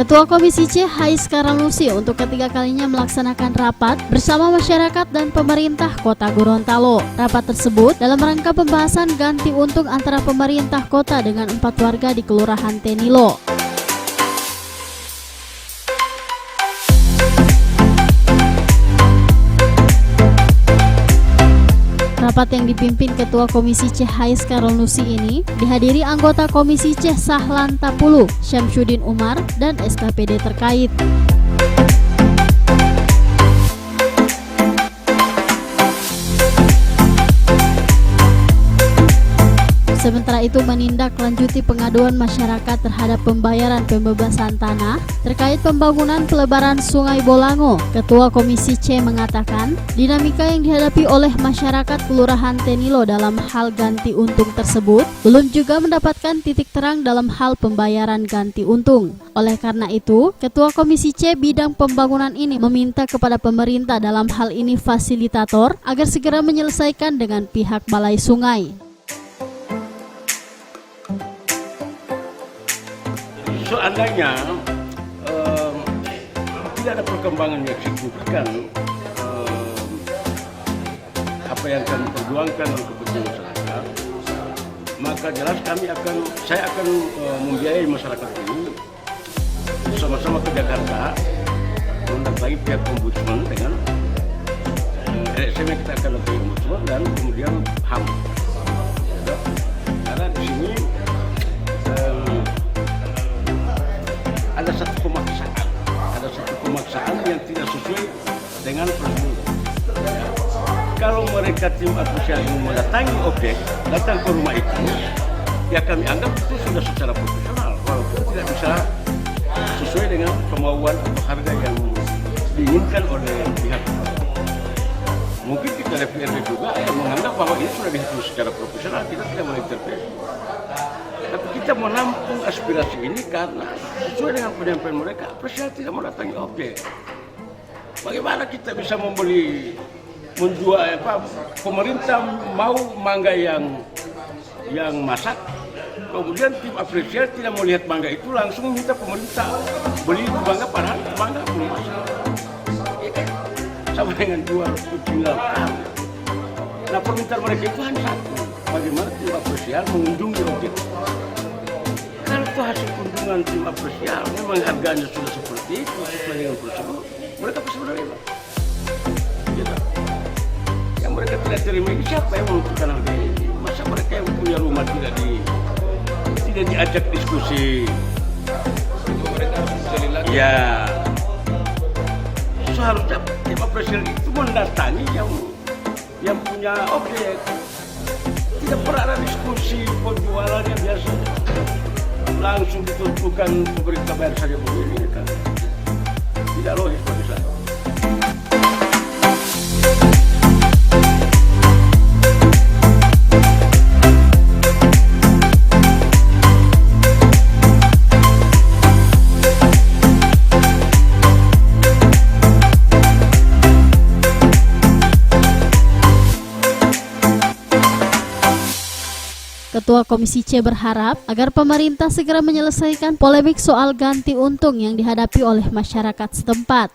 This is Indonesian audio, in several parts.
Ketua Komisi C Haiskar Ranusi untuk ketiga kalinya melaksanakan rapat bersama masyarakat dan pemerintah Kota Gorontalo. Rapat tersebut dalam rangka pembahasan ganti untung antara pemerintah kota dengan 4 warga di Kelurahan Tenilo. Rapat yang dipimpin Ketua Komisi C Haiskar Ranusi ini dihadiri anggota Komisi C Sahlan Tapulu, Syamsuddin Umar, dan SKPD terkait. Sementara itu menindaklanjuti pengaduan masyarakat terhadap pembayaran pembebasan tanah terkait pembangunan pelebaran Sungai Bolango. Ketua Komisi C mengatakan dinamika yang dihadapi oleh masyarakat Kelurahan Tenilo dalam hal ganti untung tersebut belum juga mendapatkan titik terang dalam hal pembayaran ganti untung. Oleh karena itu, Ketua Komisi C bidang pembangunan ini meminta kepada pemerintah dalam hal ini fasilitator agar segera menyelesaikan dengan pihak Balai Sungai. Seandainya tidak ada perkembangan yang signifikan apa yang kami perjuangkan untuk kepentingan masyarakat, maka jelas saya akan membiayai masyarakat ini sama-sama ke Jakarta mendatangi pihak ombudsman dengan LSM yang kita akan datangi ombudsman dan kemudian HAM. Karena di sini ada satu pemaksaan yang tidak sesuai dengan prosedur. Kalau mereka tim asosiasi mendatangi objek, datang ke rumah itu, ya kami anggap itu sudah secara profesional, walaupun tidak bisa sesuai dengan kemauan atau harga yang diinginkan oleh pihak. Mungkin kita DPRD juga menganggap bahwa ini sudah dihitung secara profesional, kita tidak mengintervensi. Tapi kita menampung aspirasi ini karena sesuai dengan penyampaian mereka, presiden tidak mendatangi objek. Bagaimana kita bisa menjual pemerintah mau mangga yang masak, kemudian tim apresiasi tidak melihat mangga itu langsung minta pemerintah beli mangga padahal mangga belum masak. Sama dengan jual kucing lapar. Nah, permintaan mereka itu hanya satu, bagaimana tim apresiasi mengunjungi objek. Kalau itu hasil kunjungan tim apresiasi memang harganya sudah seperti itu sesuai dengan prosedur, mereka pasti menerima. Gitu. Yang mereka tidak terima ini siapa yang menentukan harga ini? Masa mereka yang punya rumah tidak diajak diskusi? Mereka harus mencari lagi. Ya, seharusnya tim apresiasi itu mendatangi yang punya objek. Tidak pernah ada diskusi penjualan yang biasa. Langsung ditentukan pemerintah bayar saja begini kan. Tidak logis bagi saya. Ketua Komisi C berharap agar pemerintah segera menyelesaikan polemik soal ganti untung yang dihadapi oleh masyarakat setempat.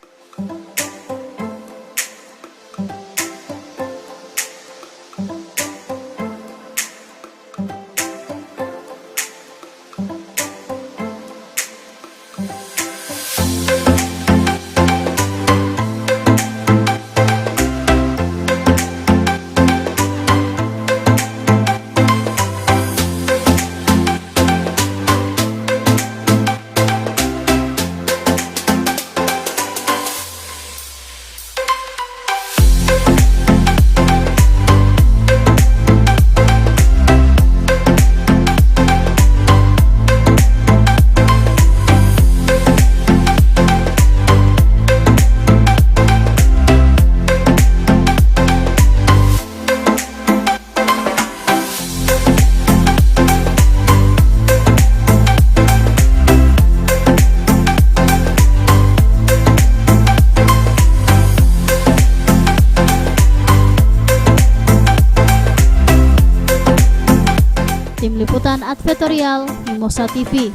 Tim Liputan Advertorial Mimosa TV.